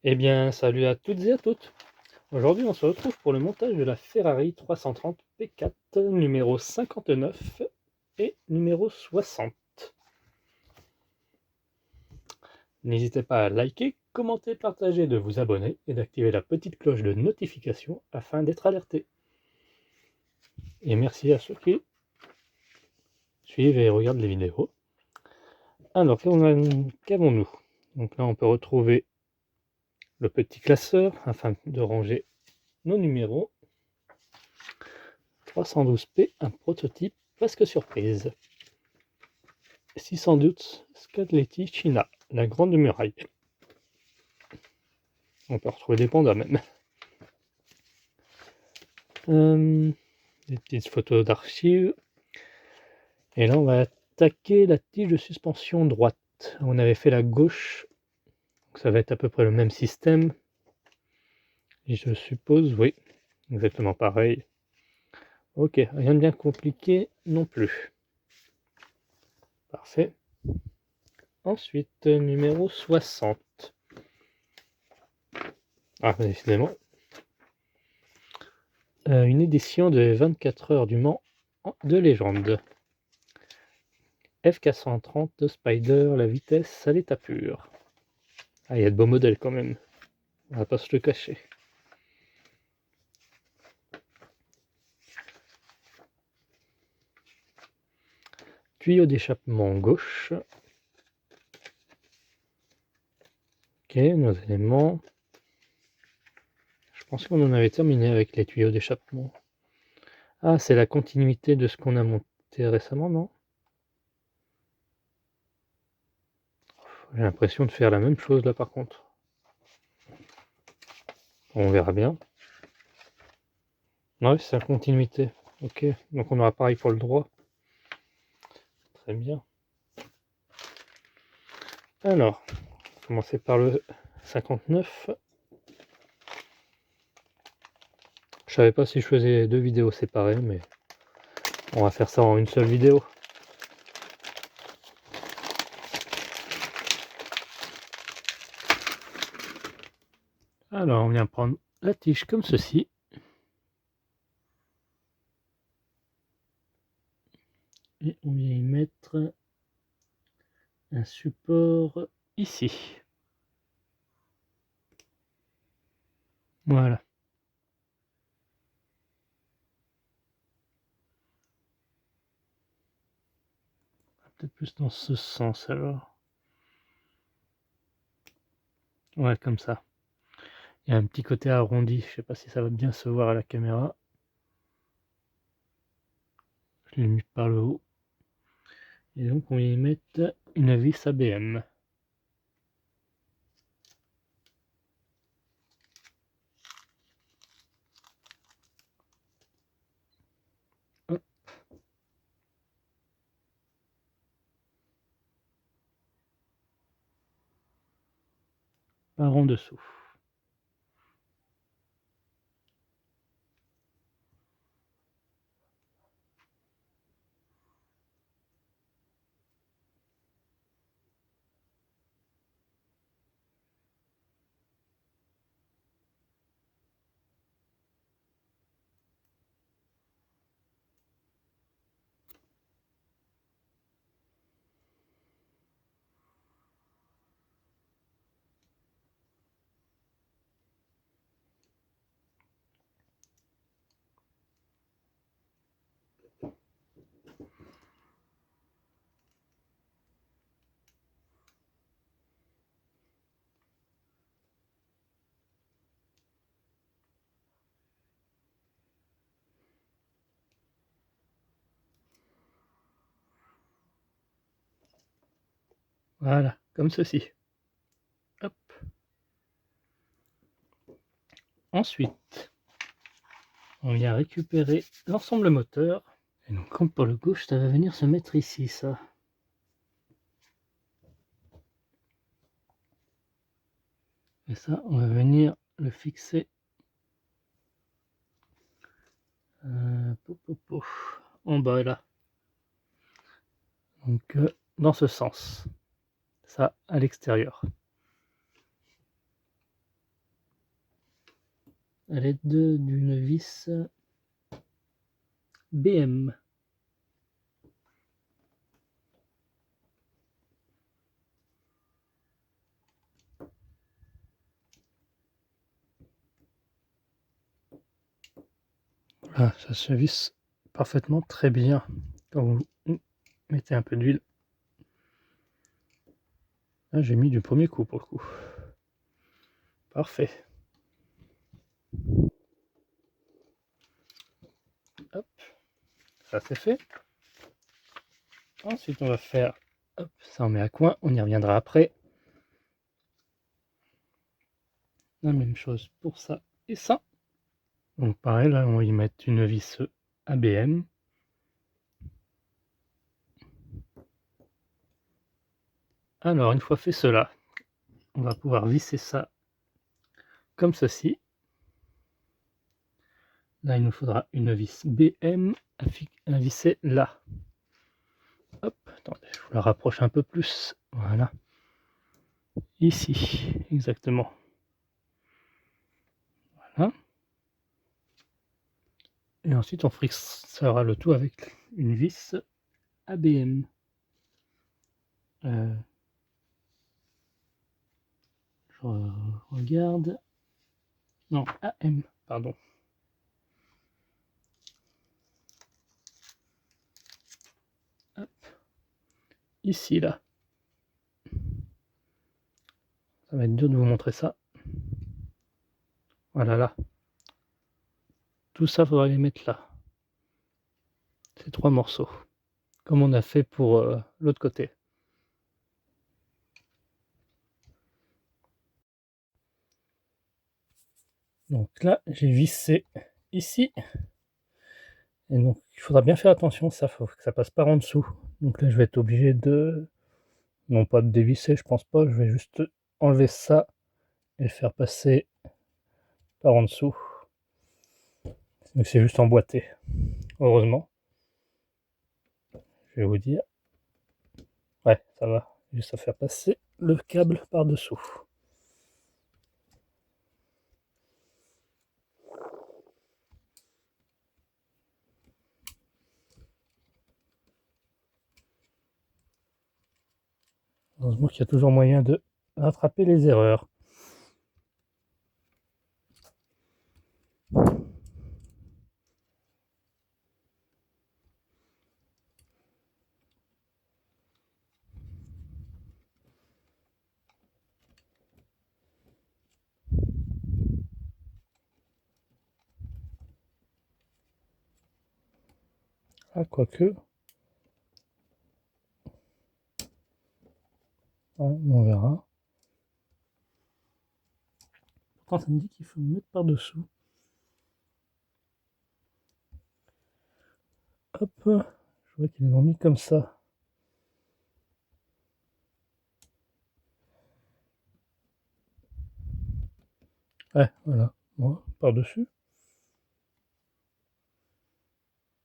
Eh bien, salut à toutes et à toutes. Aujourd'hui, on se retrouve pour le montage de la Ferrari 330 P4 numéro 59 et numéro 60. N'hésitez pas à liker, commenter, partager, de vous abonner et d'activer la petite cloche de notification afin d'être alerté. Et merci à ceux qui suivent et regardent les vidéos. Alors, qu'avons-nous? Donc là, on peut retrouver le petit classeur afin de ranger nos numéros. 312P, un prototype presque surprise. 612 Scaglietti China, la grande muraille. On peut retrouver des pandas même. Des petites photos d'archives. Et là, on va attaquer la tige de suspension droite. On avait fait la gauche. Donc ça va être à peu près le même système. Et je suppose, oui, exactement pareil. Ok, rien de bien compliqué non plus. Parfait. Ensuite, numéro 60. Ah, décidément. Une édition de 24 heures du Mans de légende. F430 de Spider, la vitesse à l'état pur. Ah, il y a de beaux modèles quand même. On va pas se le cacher. Tuyau d'échappement gauche. Ok, nos éléments. Je pense qu'on en avait terminé avec les tuyaux d'échappement. Ah, c'est la continuité de ce qu'on a monté récemment, non? J'ai l'impression de faire la même chose là par contre. On verra bien. Ouais, c'est la continuité. Ok, donc on aura pareil pour le droit. Très bien. Alors, on va commencer par le 59. Je savais pas si je faisais deux vidéos séparées, mais on va faire ça en une seule vidéo. Alors, on vient prendre la tige comme ceci. Et on vient y mettre un support ici. Voilà. Peut-être plus dans ce sens alors. Ouais, comme ça. Il y a un petit côté arrondi. Je sais pas si ça va bien se voir à la caméra. Je l'ai mis par le haut. Et donc on vient y mettre une vis ABM. Hop. Par en dessous. Voilà, comme ceci. Hop. Ensuite, on vient récupérer l'ensemble moteur. Et donc comme pour le gauche, ça va venir se mettre ici, ça. Et ça, on va venir le fixer en bas là. Donc dans ce sens. Ça à l'extérieur. à l'aide d'une vis BM. Voilà, ça se visse parfaitement très bien quand vous mettez un peu d'huile. Là, j'ai mis du premier coup pour le coup. Parfait. Hop, ça c'est fait. Ensuite, on va faire, hop, ça on met à coin, on y reviendra après. La même chose pour ça et ça. Donc pareil, là on va y mettre une vis ABM. Alors, une fois fait cela, on va pouvoir visser ça comme ceci. Là, il nous faudra une vis BM à visser là. Hop, attendez, je vous la rapproche un peu plus. Voilà. Ici, exactement. Voilà. Et ensuite, on frissera le tout avec une vis ABM. Je regarde. Non, AM, pardon. Hop. Ici, là. Ça va être dur de vous montrer ça. Voilà, là. Tout ça, il faudra les mettre là. Ces 3 morceaux. Comme on a fait pour l'autre côté. Donc là, j'ai vissé ici. Et donc, il faudra bien faire attention, ça faut que ça passe par en dessous. Donc là, je vais être obligé de... Non pas de dévisser, je pense pas. Je vais juste enlever ça et le faire passer par en dessous. Donc c'est juste emboîté. Heureusement. Je vais vous dire. Ouais, ça va. Juste à faire passer le câble par-dessous. Heureusement qu'il y a toujours moyen de rattraper les erreurs. Ah, quoique. Ouais, on verra. Pourtant, ça me dit qu'il faut le mettre par-dessous. Hop. Je vois qu'ils l'ont mis comme ça. Ouais, voilà. Bon, par-dessus.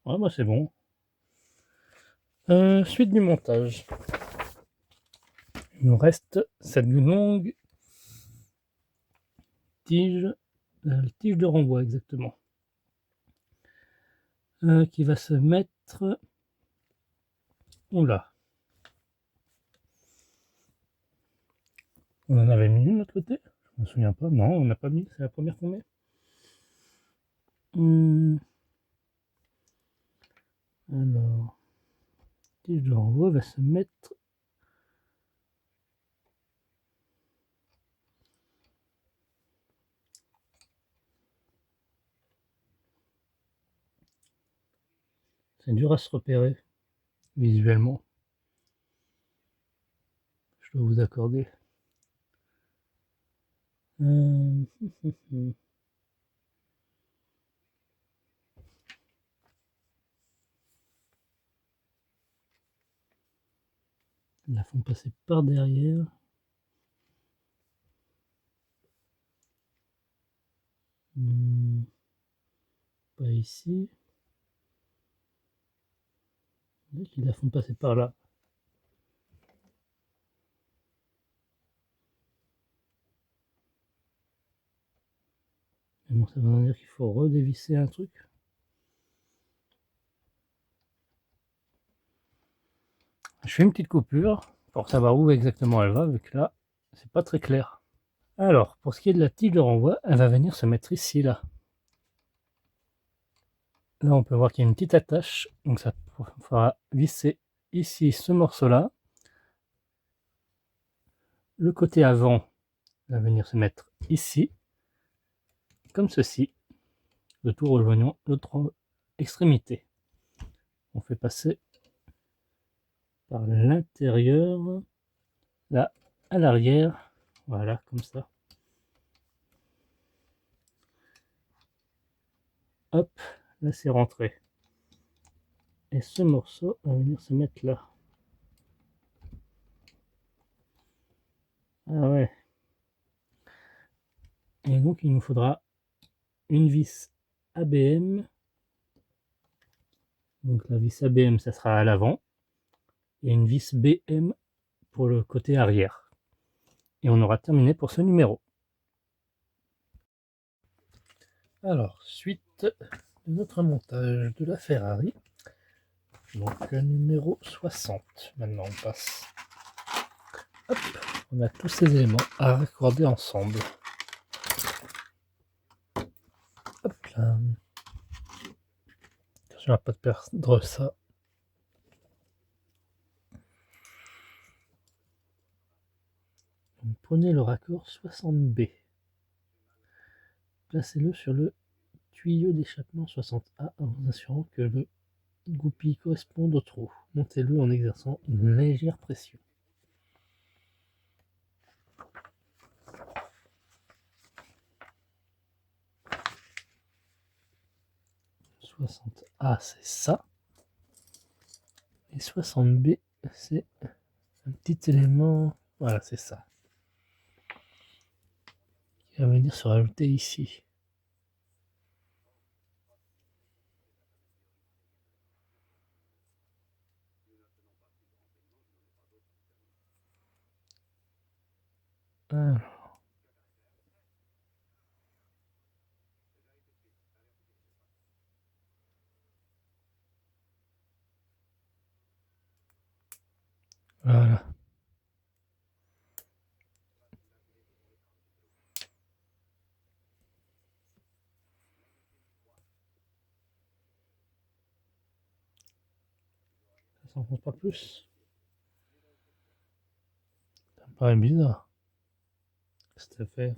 Ouais, bah c'est bon. Suite du montage. Il nous reste cette longue tige, tige de renvoi exactement, qui va se mettre... Oula. On en avait mis une de l'autre côté? Je me souviens pas. Non, on n'a pas mis. C'est la première qu'on met. Alors, tige de renvoi va se mettre... C'est dur à se repérer visuellement. Je dois vous accorder. Ils la font passer par derrière. Pas ici. Ils la font passer par là. Mais bon, ça veut dire qu'il faut redévisser un truc. Je fais une petite coupure pour savoir où exactement elle va, vu que là, c'est pas très clair. Alors, pour ce qui est de la tige de renvoi, elle va venir se mettre ici, là. Là, on peut voir qu'il y a une petite attache, donc ça fera visser ici ce morceau-là. Le côté avant va venir se mettre ici, comme ceci, le tout rejoignant l'autre extrémité. On fait passer par l'intérieur, là, à l'arrière, voilà, comme ça. Hop, là c'est rentré. Et ce morceau va venir se mettre là. Ah ouais. Et donc il nous faudra une vis ABM. Donc la vis ABM, ça sera à l'avant. Et une vis BM pour le côté arrière. Et on aura terminé pour ce numéro. Alors, suite de notre montage de la Ferrari. Donc numéro 60. Maintenant on passe. Hop, on a tous ces éléments à raccorder ensemble. Hop là. Attention à pas perdre ça. Donc, prenez le raccord 60B. Placez-le sur le tuyau d'échappement 60A en vous assurant que le goupille corresponde au trou. Montez-le en exerçant une légère pression. « 60A, c'est ça. Et 60B, c'est un petit élément. Voilà, c'est ça. Qui va venir se rajouter ici. Alors. Voilà. Ça s'enfonce pas plus. Ça me paraît bizarre. Cette affaire.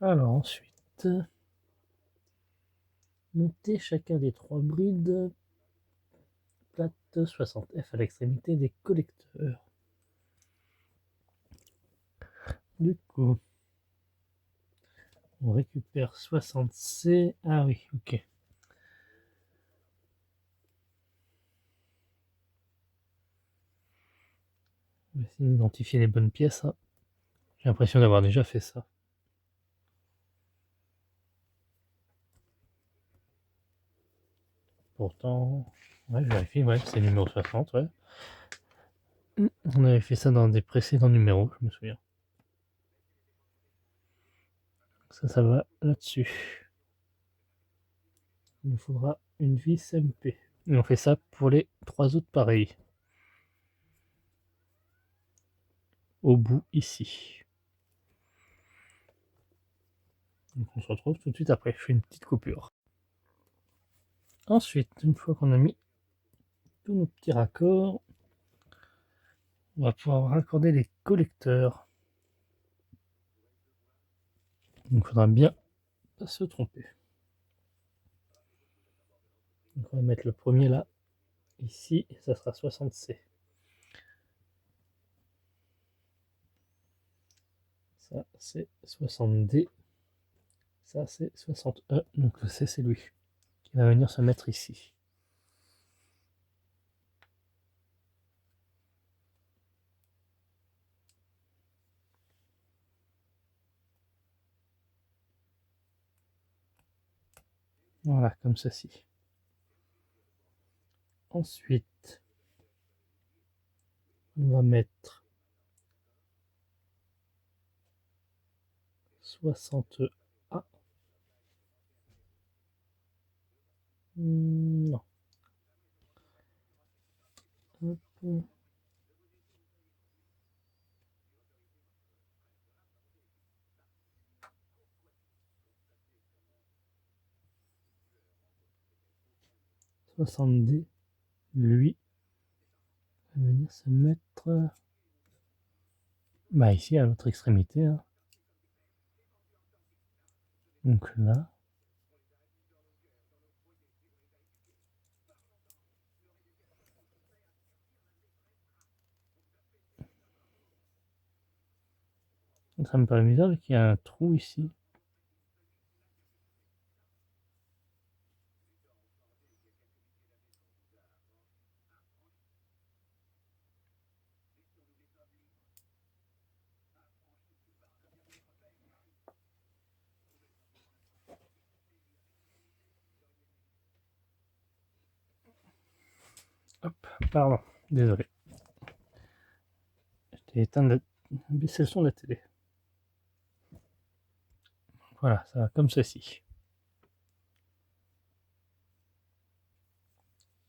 Alors ensuite, montez chacun des 3 brides plate 60F à l'extrémité des collecteurs. Du coup, on récupère 60C. Ah oui, ok. On va essayer d'identifier les bonnes pièces. Hein. J'ai l'impression d'avoir déjà fait ça. Pourtant, ouais, je vérifie, ouais, c'est numéro 60, ouais. On avait fait ça dans des précédents numéros, je me souviens. Ça va là-dessus. Il nous faudra une vis MP. Et on fait ça pour les 3 autres pareils. Au bout, ici. Donc on se retrouve tout de suite après. Je fais une petite coupure. Ensuite, une fois qu'on a mis tous nos petits raccords, on va pouvoir raccorder les collecteurs. Donc il faudra bien pas se tromper. Donc on va mettre le premier là, ici, et ça sera 60C. Ça c'est 60D. Ça c'est 60E. Donc le C c'est lui qui va venir se mettre ici. Voilà, comme ceci. Ensuite, on va mettre 60 A. Non. Hop. D, lui, va venir se mettre bah ici à l'autre extrémité. Hein. Donc là. Ça me paraît bizarre qu'il y a un trou ici. Hop, pardon, désolé. J'ai baissé le son de la télé. Voilà, ça va comme ceci.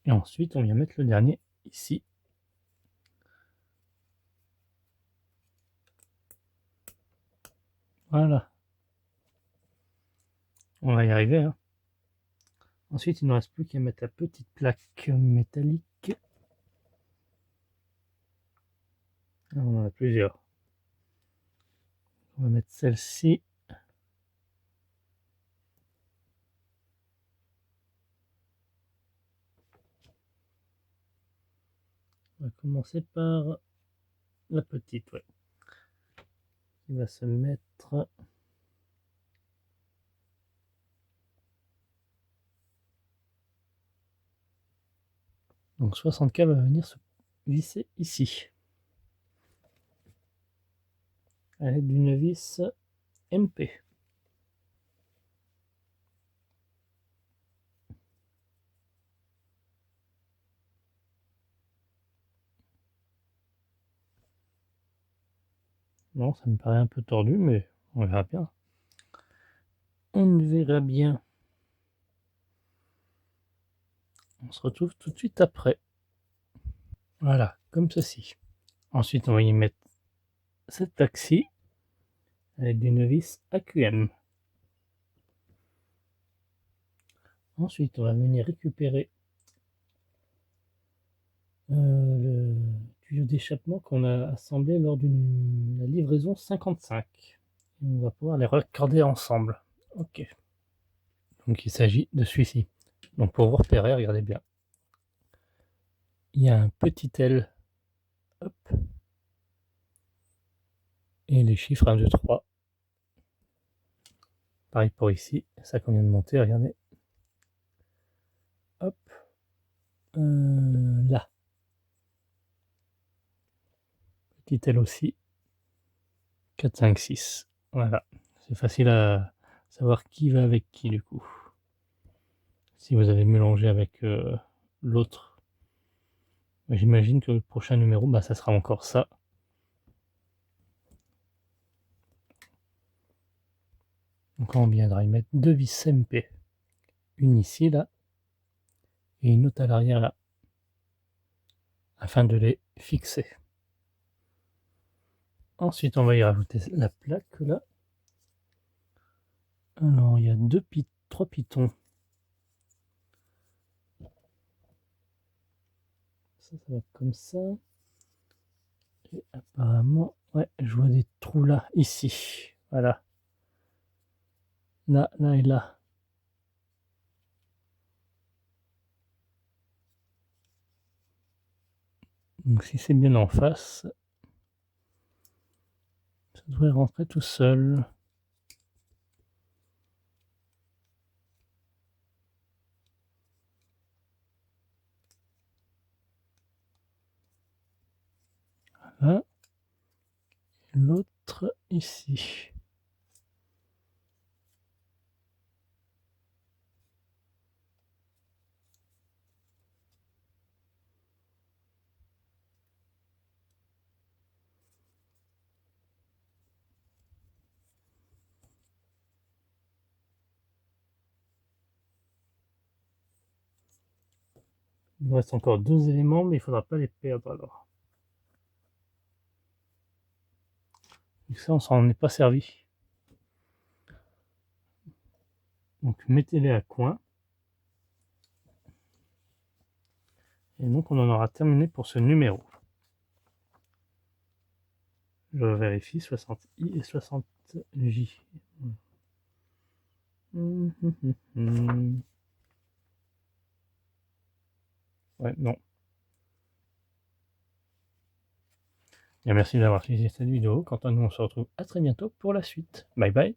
Et ensuite, on vient mettre le dernier ici. Voilà. On va y arriver. Hein. Ensuite, il ne reste plus qu'à mettre la petite plaque métallique. Alors, on en a plusieurs. On va mettre celle-ci. On va commencer par la petite, ouais. Qui va se mettre. Donc 60K va venir se visser ici. À l'aide d'une vis MP. Non, ça me paraît un peu tordu, mais on verra bien. On verra bien. On se retrouve tout de suite après. Voilà, comme ceci. Ensuite, on va y mettre cette taxi avec d'une vis AQM. Ensuite, on va venir récupérer le tuyau d'échappement qu'on a assemblé lors de la livraison 55. Et on va pouvoir les raccorder ensemble. Ok. Donc il s'agit de celui-ci. Donc pour vous repérer, regardez bien. Il y a un petit L. Hop. Et les chiffres 1, 2, 3. Pareil pour ici. Ça qu'on vient de monter, regardez. Hop. Là. Petit L aussi. 4, 5, 6. Voilà. C'est facile à savoir qui va avec qui du coup. Si vous avez mélangé avec l'autre, j'imagine que le prochain numéro, bah, ça sera encore ça. Donc on viendra y mettre deux vis MP. Une ici, là, et une autre à l'arrière, là, afin de les fixer. Ensuite, on va y rajouter la plaque, là. Alors, il y a trois pitons. Ça va comme ça. Et apparemment, ouais, je vois des trous là, ici. Voilà. Là, là et là. Donc si c'est bien en face, ça devrait rentrer tout seul. Voilà. L'autre ici. Il nous reste encore 2 éléments, mais il ne faudra pas les perdre alors. Donc ça, on s'en est pas servi. Donc mettez-les à coin. Et donc on en aura terminé pour ce numéro. Je vérifie 60i et 60j. Ouais, non. Et merci d'avoir suivi cette vidéo. Quant à nous, on se retrouve à très bientôt pour la suite. Bye bye.